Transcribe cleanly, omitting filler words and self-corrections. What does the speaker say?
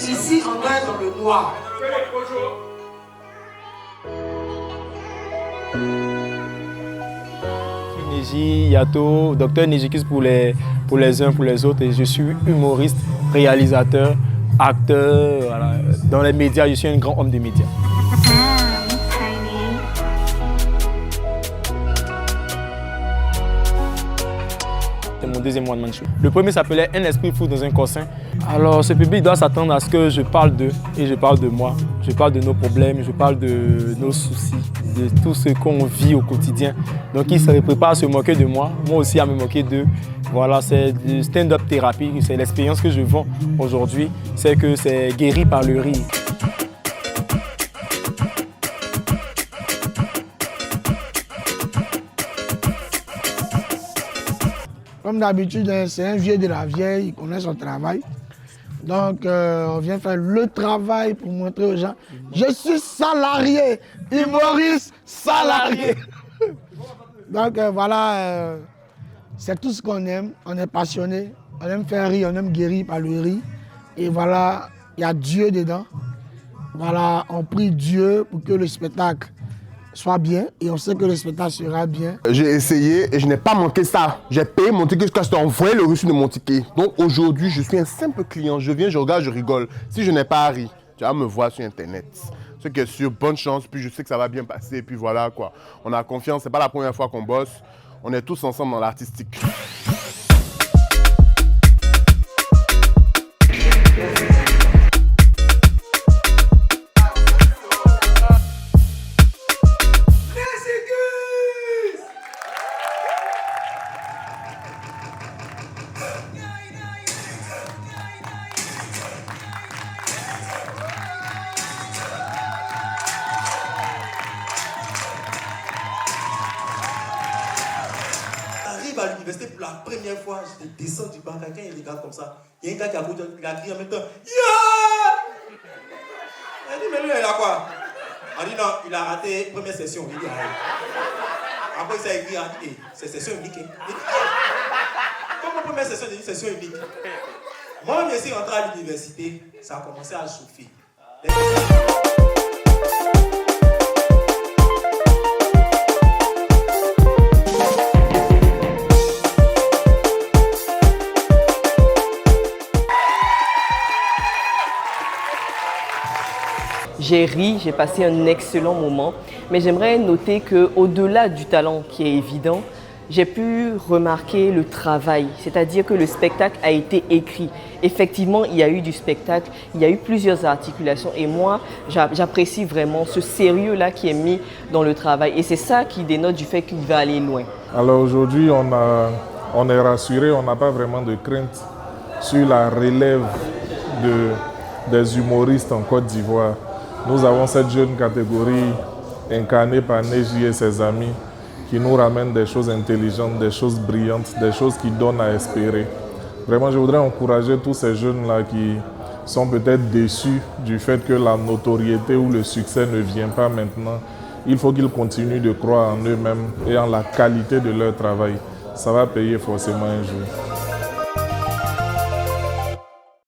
Ici, on doit être dans le noir. Neji Yato, docteur Nijikis pour les uns, pour les autres. Et je suis humoriste, réalisateur, acteur. Voilà. Dans les médias, je suis un grand homme des médias. C'est mon deuxième one-man show. Le premier s'appelait Un esprit fou dans un coussin. Alors, ce public doit s'attendre à ce que je parle d'eux et je parle de moi. Je parle de nos problèmes, je parle de nos soucis, de tout ce qu'on vit au quotidien. Donc, ils se préparent à se moquer de moi, moi aussi à me moquer d'eux. Voilà, c'est du stand-up thérapie, c'est l'expérience que je vends aujourd'hui. C'est que c'est guéri par le rire. Comme d'habitude, c'est un vieux de la vieille, il connaît son travail. Donc, on vient faire le travail pour montrer aux gens. Je suis salarié, humoriste salarié. Donc, voilà, c'est tout ce qu'on aime. On est passionné, on aime faire rire, on aime guérir par le rire. Et voilà, il y a Dieu dedans. Voilà, on prie Dieu pour que le spectacle soit bien et on sait que le spectacle sera bien. J'ai essayé et je n'ai pas manqué ça. J'ai payé mon ticket jusqu'à ce que je t'ai envoyé le reçu de mon ticket. Donc aujourd'hui, je suis un simple client. Je viens, je regarde, je rigole. Si je n'ai pas ri, tu vas me voir sur Internet. Ce qui est sûr, bonne chance, puis je sais que ça va bien passer. Puis voilà quoi. On a confiance, c'est pas la première fois qu'on bosse. On est tous ensemble dans l'artistique. À l'université pour la première fois, je descends du banc, quelqu'un il regarde comme ça. Il y a un gars qui a crié en même temps. Yeah! Il dit, mais lui, il a quoi? On dit non, il a raté première session. Il dit, ah. Après, il s'est écrit, il dit, c'est session unique. Comme première session, c'est une session unique. Moi, je suis rentré à l'université, ça a commencé à chauffer. J'ai ri, j'ai passé un excellent moment, mais j'aimerais noter qu'au-delà du talent qui est évident, j'ai pu remarquer le travail, c'est-à-dire que le spectacle a été écrit. Effectivement, il y a eu du spectacle, il y a eu plusieurs articulations et moi, j'apprécie vraiment ce sérieux-là qui est mis dans le travail et c'est ça qui dénote du fait qu'il va aller loin. Alors aujourd'hui, on est rassuré, on n'a pas vraiment de crainte sur la relève des humoristes en Côte d'Ivoire. Nous avons cette jeune catégorie incarnée par Neji et ses amis qui nous ramènent des choses intelligentes, des choses brillantes, des choses qui donnent à espérer. Vraiment, je voudrais encourager tous ces jeunes-là qui sont peut-être déçus du fait que la notoriété ou le succès ne vient pas maintenant. Il faut qu'ils continuent de croire en eux-mêmes et en la qualité de leur travail. Ça va payer forcément un jour.